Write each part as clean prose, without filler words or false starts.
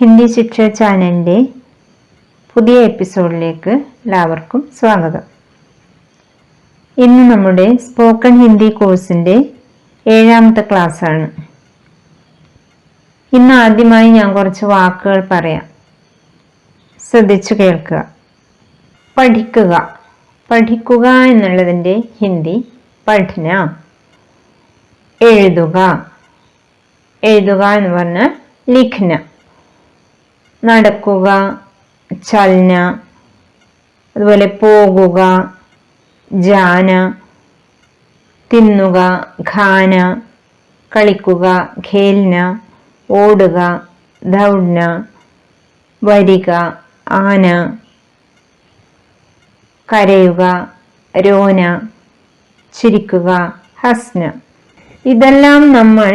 ഹിന്ദി ശിക്ഷ ചാനലിൻ്റെ പുതിയ എപ്പിസോഡിലേക്ക് എല്ലാവർക്കും സ്വാഗതം. ഇന്ന് നമ്മുടെ സ്പോക്കൺ ഹിന്ദി കോഴ്സിൻ്റെ 7ാമത്തെ ക്ലാസ്സാണ്. ഇന്ന് ആദ്യമായി ഞാൻ കുറച്ച് വാക്കുകൾ പറയാം, ശ്രദ്ധിച്ചു കേൾക്കുക. പഠിക്കുക. പഠിക്കുക എന്നുള്ളതിൻ്റെ ഹിന്ദി പഠന. എഴുതുക. എഴുതുക എന്ന് പറഞ്ഞാൽ ലിഖ്ന. നടക്കുക, ചലന. അതുപോലെ പോകുക, ജാന. തിന്നുക, ഖാന. കളിക്കുക, ഖേൽന. ഓടുക, ദൗഡ്ന. വരിക, ആന. കരയുക, രോന. ചിരിക്കുക, ഹസ്ന. ഇതെല്ലാം നമ്മൾ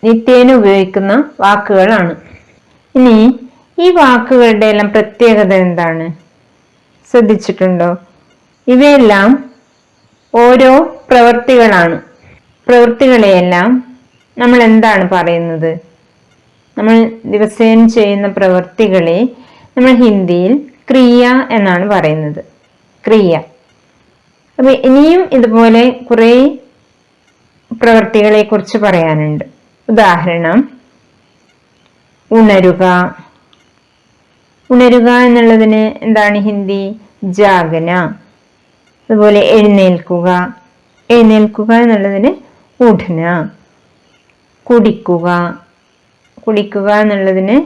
നിത്യേന ഉപയോഗിക്കുന്ന വാക്കുകളാണ്. ഇനി ഈ വാക്കുകളുടെ എല്ലാം പ്രത്യേകത എന്താണ് ശ്രദ്ധിച്ചിട്ടുണ്ടോ? ഇവയെല്ലാം ഓരോ പ്രവൃത്തികളാണ്. പ്രവൃത്തികളെയെല്ലാം നമ്മൾ എന്താണ് പറയുന്നത്? നമ്മൾ ദിവസേന ചെയ്യുന്ന പ്രവൃത്തികളെ നമ്മൾ ഹിന്ദിയിൽ ക്രിയ എന്നാണ് പറയുന്നത്. ക്രിയ. അപ്പൊ ഇനിയും ഇതുപോലെ കുറേ പ്രവൃത്തികളെ കുറിച്ച് പറയാനുണ്ട്. ഉദാഹരണം, ഉണരുക. ഉണരുക എന്നുള്ളതിന് എന്താണ് ഹിന്ദി? ജാഗന. അതുപോലെ എഴുന്നേൽക്കുക. എഴുന്നേൽക്കുക എന്നുള്ളതിന് ഉഠന. കുടിക്കുക. കുടിക്കുക എന്നുള്ളതിന്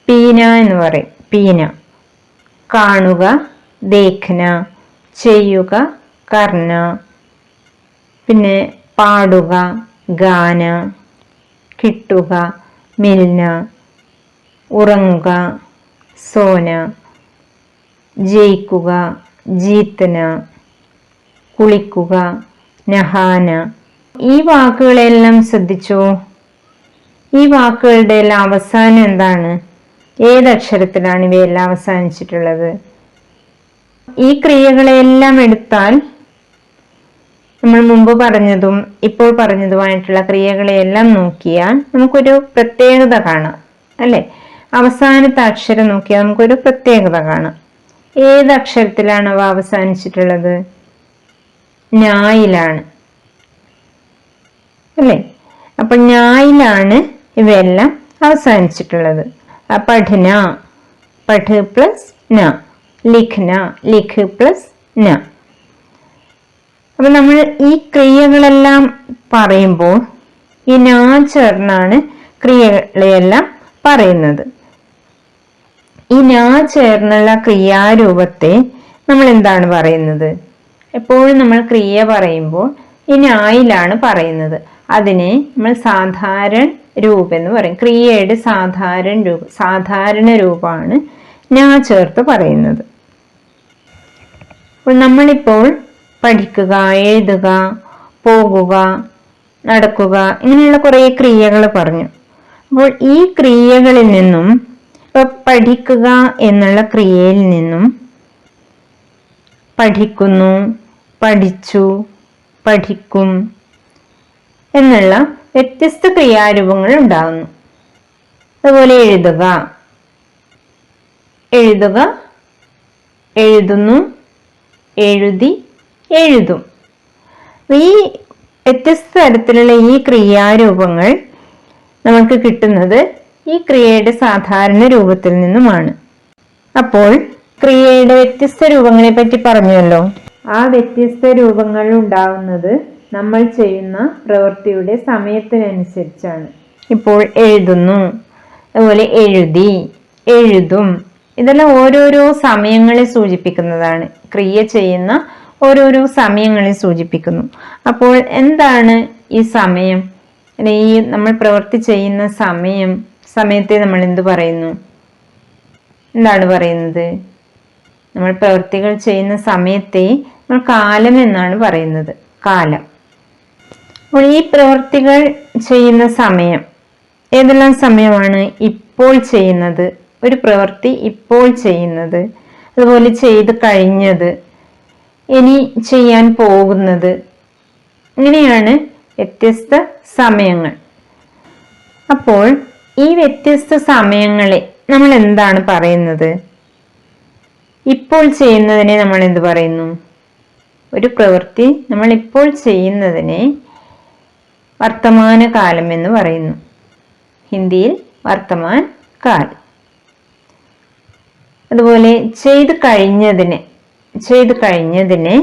പീന എന്ന് പറയും, പീന. കാണുക, ദേഖന. ചെയ്യുക, കർണ. പിന്നെ പാടുക, ഗാന. കിട്ടുക, മിൽന. ഉറങ്ങുക, സോന. ജയിക്കുക, ജീത്തന. കുളിക്കുക, നഹാന. ഈ വാക്കുകളെല്ലാം ശ്രദ്ധിച്ചോ? ഈ വാക്കുകളുടെ എല്ലാം അവസാനം എന്താണ്? ഏതക്ഷരത്തിലാണ് ഇവയെല്ലാം അവസാനിച്ചിട്ടുള്ളത്? ഈ ക്രിയകളെല്ലാം എടുത്താൽ നമ്മൾ മുമ്പ് പറഞ്ഞതും ഇപ്പോൾ പറഞ്ഞതുമായിട്ടുള്ള ക്രിയകളെയെല്ലാം നോക്കിയാൽ നമുക്കൊരു പ്രത്യേകത കാണാം, അല്ലെ? അവസാനത്തെ അക്ഷരം നോക്കിയാൽ നമുക്കൊരു പ്രത്യേകത കാണാം. ഏത് അക്ഷരത്തിലാണ് അവ അവസാനിച്ചിട്ടുള്ളത്? ഞായിലാണ്, അല്ലെ? അപ്പൊ ഞായിലാണ് ഇവയെല്ലാം അവസാനിച്ചിട്ടുള്ളത്. പഠന, പഠ് പ്ലസ് ന. ലിഖ്ന, ലിഖ് പ്ലസ് ന. അപ്പൊ നമ്മൾ ഈ ക്രിയകളെല്ലാം പറയുമ്പോൾ ഈ നാ ചേർന്നാണ് ക്രിയകളെയെല്ലാം പറയുന്നത്. ഈ നാ ചേർന്നുള്ള ക്രിയാരൂപത്തെ നമ്മൾ എന്താണ് പറയുന്നത്? എപ്പോഴും നമ്മൾ ക്രിയ പറയുമ്പോൾ ഈ നായിലാണ് പറയുന്നത്. അതിനെ നമ്മൾ സാധാരണ രൂപം എന്ന് പറയും. ക്രിയയുടെ സാധാരണ രൂപമാണ് നാ ചേർത്ത് പറയുന്നത്. അപ്പോൾ നമ്മളിപ്പോൾ പഠിക്കുക, എഴുതുക, പോകുക, നടക്കുക, ഇങ്ങനെയുള്ള കുറേ ക്രിയകൾ പറഞ്ഞു. അപ്പോൾ ഈ ക്രിയകളിൽ നിന്നും, ഇപ്പൊ പഠിക്കുക എന്നുള്ള ക്രിയയിൽ നിന്നും പഠിക്കുന്നു, പഠിച്ചു, പഠിക്കും എന്നുള്ള വ്യത്യസ്ത ക്രിയാരൂപങ്ങൾ ഉണ്ടാകുന്നു. അതുപോലെ എഴുതുക, എഴുതുക, എഴുതുന്നു, എഴുതി, എഴുതും. ഈ വ്യത്യസ്ത തരത്തിലുള്ള ഈ ക്രിയാരൂപങ്ങൾ നമുക്ക് കിട്ടുന്നത് ഈ ക്രിയയുടെ സാധാരണ രൂപത്തിൽ നിന്നുമാണ്. അപ്പോൾ ക്രിയയുടെ വ്യത്യസ്ത രൂപങ്ങളെ പറ്റി പറഞ്ഞല്ലോ. ആ വ്യത്യസ്ത രൂപങ്ങൾ ഉണ്ടാകുന്നത് നമ്മൾ ചെയ്യുന്ന പ്രവൃത്തിയുടെ സമയത്തിനനുസരിച്ചാണ്. ഇപ്പോൾ എഴുതുന്നു, അതുപോലെ എഴുതി, എഴുതും. ഇതെല്ലാം ഓരോരോ സമയങ്ങളെ സൂചിപ്പിക്കുന്നതാണ്. ക്രിയ ചെയ്യുന്ന ഓരോരോ സമയങ്ങളെ സൂചിപ്പിക്കുന്നു. അപ്പോൾ എന്താണ് ഈ സമയം? ഈ നമ്മൾ പ്രവൃത്തി ചെയ്യുന്ന സമയത്തെ നമ്മൾ എന്ത് പറയുന്നു? എന്താണ് പറയുന്നത്? നമ്മൾ പ്രവൃത്തികൾ ചെയ്യുന്ന സമയത്തെ നമ്മൾ കാലം എന്നാണ് പറയുന്നത്. കാലം. അപ്പോൾ ഈ പ്രവൃത്തികൾ ചെയ്യുന്ന സമയം ഏതെല്ലാം സമയമാണ്? ഇപ്പോൾ ചെയ്യുന്നത്, ഒരു പ്രവൃത്തി ഇപ്പോൾ ചെയ്യുന്നത്, അതുപോലെ ചെയ്ത് കഴിഞ്ഞത്, ഇനി ചെയ്യാൻ പോകുന്നത്, ഇങ്ങനെയാണ് വ്യത്യസ്ത സമയങ്ങൾ. അപ്പോൾ ഈ വ്യത്യസ്ത സമയങ്ങളെ നമ്മൾ എന്താണ് പറയുന്നത്? ഇപ്പോൾ ചെയ്യുന്നതിനെ നമ്മൾ എന്ത് പറയുന്നു? ഒരു പ്രവൃത്തി നമ്മൾ ഇപ്പോൾ ചെയ്യുന്നതിനെ വർത്തമാനകാലം എന്ന് പറയുന്നു. ഹിന്ദിയിൽ വർത്തമാൻ കാൽ. അതുപോലെ ചെയ്തു കഴിഞ്ഞതിനെ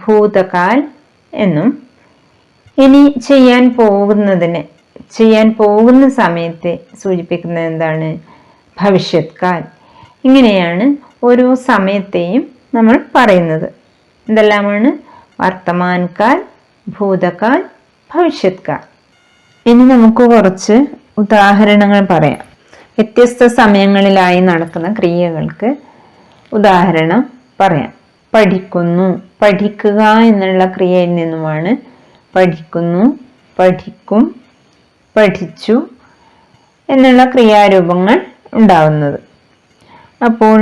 ഭൂതകാൽ എന്നും, ഇനി ചെയ്യാൻ പോകുന്ന സമയത്തെ സൂചിപ്പിക്കുന്നത് എന്താണ്? ഭവിഷ്യത് കാൽ. ഇങ്ങനെയാണ് ഓരോ സമയത്തെയും നമ്മൾ പറയുന്നത്. ഇതെല്ലാമാണ് വർത്തമാൻ കാൽ, ഭൂതകാൽ, ഭവിഷ്യത് കാൽ. ഇനി നമുക്ക് കുറച്ച് ഉദാഹരണങ്ങൾ പറയാം. വ്യത്യസ്ത സമയങ്ങളിലായി നടക്കുന്ന ക്രിയകൾക്ക് ഉദാഹരണം പറയാം. പഠിക്കുന്നു, പഠിക്കുക എന്നുള്ള ക്രിയയിൽ നിന്നുമാണ് പഠിക്കുന്നു, പഠിക്കും, പഠിച്ചു എന്നുള്ള ക്രിയാരൂപങ്ങൾ ഉണ്ടാവുന്നത്. അപ്പോൾ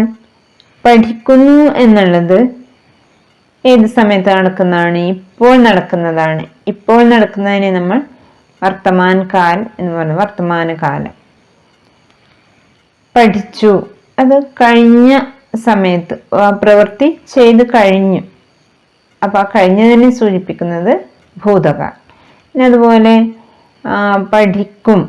പഠിക്കുന്നു എന്നുള്ളത് ഏത് സമയത്ത് നടക്കുന്നതാണ്? ഇപ്പോൾ നടക്കുന്നതാണ്. ഇപ്പോൾ നടക്കുന്നതിനെ നമ്മൾ വർത്തമാൻ കാൽ എന്ന് പറയുന്നത്, വർത്തമാനകാലം. പഠിച്ചു, അത് കഴിഞ്ഞ സമയത്ത് പ്രവൃത്തി ചെയ്ത് കഴിഞ്ഞു. അപ്പൊ ആ കഴിഞ്ഞതിനെ സൂചിപ്പിക്കുന്നത് ഭൂതകാൽ. പിന്നെ അതുപോലെ പഠിക്കും,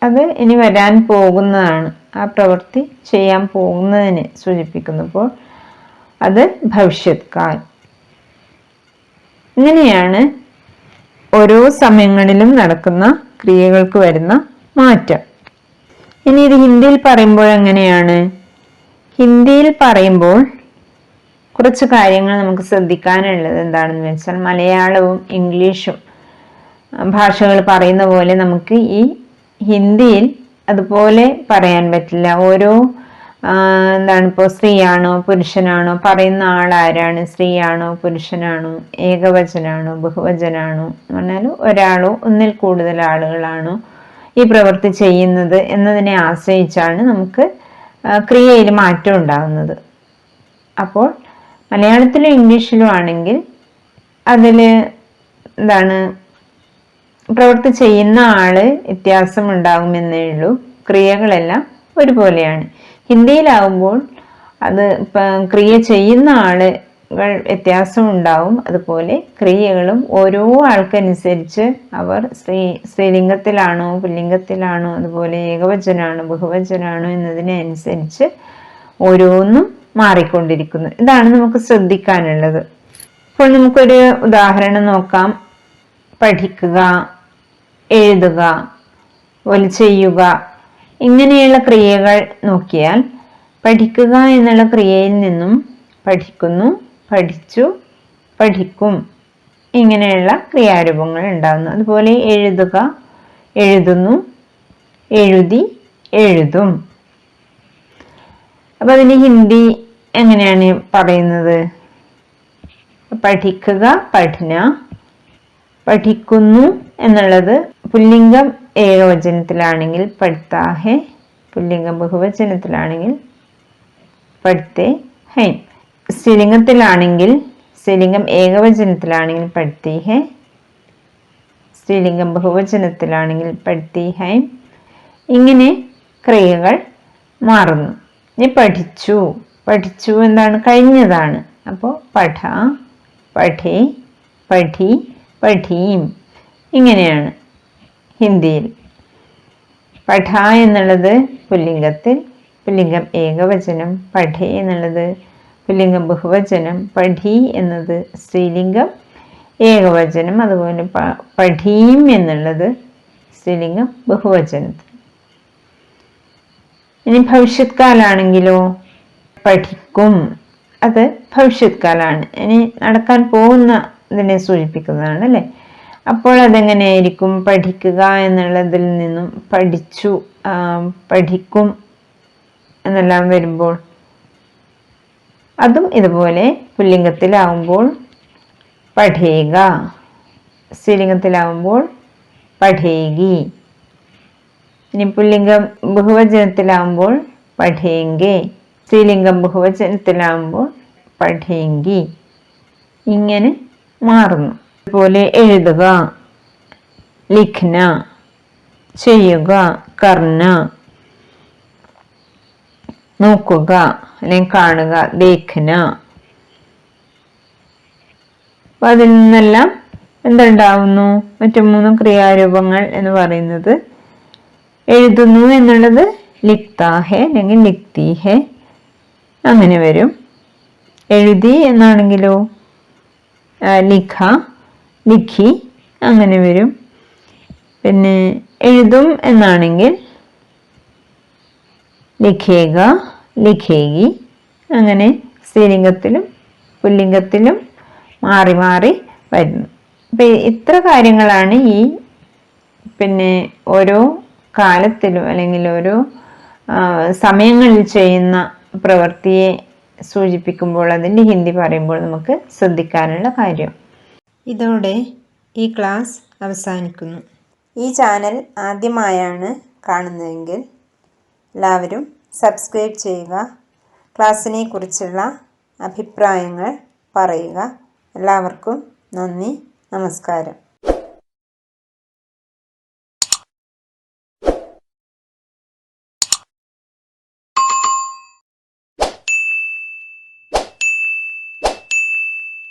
അത് ഇനി വരാൻ പോകുന്നതാണ്. ആ പ്രവൃത്തി ചെയ്യാൻ പോകുന്നതിനെ സൂചിപ്പിക്കുന്നപ്പോൾ അത് ഭവിഷ്യത് കാൽ. ഇങ്ങനെയാണ് ഓരോ സമയങ്ങളിലും നടക്കുന്ന ക്രിയകൾക്ക് വരുന്ന മാറ്റം. ഇനി ഇത് ഹിന്ദിയിൽ പറയുമ്പോൾ എങ്ങനെയാണ്? ഹിന്ദിയിൽ പറയുമ്പോൾ കുറച്ച് കാര്യങ്ങൾ നമുക്ക് ശ്രദ്ധിക്കാനുള്ളത് എന്താണെന്ന് വെച്ചാൽ, മലയാളവും ഇംഗ്ലീഷും ഭാഷകൾ പറയുന്ന പോലെ നമുക്ക് ഈ ഹിന്ദിയിൽ അതുപോലെ പറയാൻ പറ്റില്ല. ഓരോ ഇപ്പോൾ സ്ത്രീയാണോ പുരുഷനാണോ, പറയുന്ന ആളാരാണ്, സ്ത്രീയാണോ പുരുഷനാണോ, ഏകവചനാണോ ബഹുവചനാണോ എന്ന് പറഞ്ഞാൽ ഒരാളോ ഒന്നിൽ കൂടുതൽ ആളുകളാണോ ഈ പ്രവൃത്തി ചെയ്യുന്നത് എന്നതിനെ ആശ്രയിച്ചാണ് നമുക്ക് ക്രിയയിൽ മാറ്റം ഉണ്ടാകുന്നത്. അപ്പോൾ മലയാളത്തിലും ഇംഗ്ലീഷിലും ആണെങ്കിൽ അതിൽ പ്രവൃത്തി ചെയ്യുന്ന ആള് വ്യത്യാസം ഉണ്ടാകുമെന്നേ ഉള്ളൂ, ക്രിയകളെല്ലാം ഒരുപോലെയാണ്. ഹിന്ദിയിലാവുമ്പോൾ അത് ക്രിയ ചെയ്യുന്ന ആളുകൾ വ്യത്യാസം ഉണ്ടാവും, അതുപോലെ ക്രിയകളും ഓരോ ആൾക്കനുസരിച്ച് അവർ സ്ത്രീലിംഗത്തിലാണോ പുല്ലിംഗത്തിലാണോ, അതുപോലെ ഏകവചനാണോ ബഹുവചനാണോ എന്നതിനെ അനുസരിച്ച് ഓരോന്നും മാറിക്കൊണ്ടിരിക്കുന്നു. ഇതാണ് നമുക്ക് ശ്രദ്ധിക്കാനുള്ളത്. അപ്പോൾ നമുക്കൊരു ഉദാഹരണം നോക്കാം. പഠിക്കുക, എഴുതുക, അതുപോലെ ചെയ്യുക, ഇങ്ങനെയുള്ള ക്രിയകൾ നോക്കിയാൽ പഠിക്കുക എന്നുള്ള ക്രിയയിൽ നിന്നും പഠിക്കുന്നു, പഠിച്ചു, പഠിക്കും ഇങ്ങനെയുള്ള ക്രിയാരൂപങ്ങൾ ഉണ്ടാകുന്നു. അതുപോലെ എഴുതുക, എഴുതുന്നു, എഴുതി, എഴുതും. അപ്പൊ അതിന് ഹിന്ദി എങ്ങനെയാണ് പറയുന്നത്? പഠിക്കുക പഠന, പഠിക്കുന്നു എന്നുള്ളത് പുല്ലിംഗം ഏകവചനത്തിലാണെങ്കിൽ പഠിത്താ ഹെ, പുല്ലിംഗം ബഹുവചനത്തിലാണെങ്കിൽ പഠിത്തേ ഹൈ. സ്ത്രീലിംഗം ഏകവചനത്തിലാണെങ്കിൽ പഠിത്തേ ഹെ, സ്ത്രീലിംഗം ബഹുവചനത്തിലാണെങ്കിൽ പഠിത്തേ ഹൈ. ഇങ്ങനെ ക്രിയകൾ മാറുന്നു. ഇനി പഠിച്ചു, പഠിച്ചു എന്താണ്? കഴിഞ്ഞതാണ്. അപ്പോൾ പഠ, പഠേ, പഠി, പഠീം ഇങ്ങനെയാണ് ഹിന്ദിയിൽ. പഠ എന്നുള്ളത് പുല്ലിംഗത്തിൽ, പുല്ലിംഗം ഏകവചനം. പഠേ എന്നുള്ളത് പുല്ലിംഗം ബഹുവചനം. പഠി എന്നത് സ്ത്രീലിംഗം ഏകവചനം. അതുപോലെ പഠീം എന്നുള്ളത് സ്ത്രീലിംഗം ബഹുവചനത്തിൽ. ഇനി ഭവിഷ്യത് കാലാണെങ്കിലോ പഠിക്കും, അത് ഭവിഷ്യത് കാലാണ്. ഇനി നടക്കാൻ പോകുന്നതിനെ സൂചിപ്പിക്കുന്നതാണ് അല്ലെ. അപ്പോൾ അതെങ്ങനെയായിരിക്കും? പഠിക്കുക എന്നുള്ളതിൽ നിന്നും പഠിച്ചു, പഠിക്കും എന്നെല്ലാം വരുമ്പോൾ അതും ഇതുപോലെ പുല്ലിംഗത്തിലാവുമ്പോൾ പഠേക, സ്ത്രീലിംഗത്തിലാവുമ്പോൾ പഠേഗി. ഇനി പുല്ലിംഗം ബഹുവചനത്തിലാവുമ്പോൾ പഠേങ്കെ, സ്ത്രീലിംഗം ബഹുവചനത്തിലാവുമ്പോൾ പഠേങ്കി. ഇങ്ങനെ മാറുന്നു. അതുപോലെ എഴുതുക, ലിഖ്ന, ചെയ്യുക, കർണ, നോക്കുക അല്ലെങ്കിൽ കാണുക, ദേഖന. അപ്പൊ അതിൽ നിന്നെല്ലാം എന്തുണ്ടാവുന്നു? മറ്റു 3 ക്രിയാരൂപങ്ങൾ എന്ന് പറയുന്നത് എഴുതുന്നു എന്നുള്ളത് ലിഖ്താ ഹെ അല്ലെങ്കിൽ ലിഖ്തി ഹെ അങ്ങനെ വരും. എഴുതി എന്നാണെങ്കിലോ ലിഖ, ലിഖി അങ്ങനെ വരും. പിന്നെ എഴുതും എന്നാണെങ്കിൽ ലിഖേഗ, ലിഖേഗി അങ്ങനെ സ്ത്രീലിംഗത്തിലും പുല്ലിംഗത്തിലും മാറി മാറി വരുന്നു. അപ്പം ഇത്ര കാര്യങ്ങളാണ് ഈ ഓരോ കാലത്തിലും അല്ലെങ്കിൽ ഓരോ സമയങ്ങളിൽ ചെയ്യുന്ന പ്രവൃത്തിയെ സൂചിപ്പിക്കുമ്പോൾ അതിൻ്റെ ഹിന്ദി പറയുമ്പോൾ നമുക്ക് ശ്രദ്ധിക്കാനുള്ള കാര്യം. ഇതോടെ ഈ ക്ലാസ് അവസാനിക്കുന്നു. ഈ ചാനൽ ആദ്യമായാണ് കാണുന്നതെങ്കിൽ എല്ലാവരും സബ്സ്ക്രൈബ് ചെയ്യുക. ക്ലാസ്സിനെ കുറിച്ചുള്ള അഭിപ്രായങ്ങൾ പറയുക. എല്ലാവർക്കും നന്ദി, നമസ്കാരം.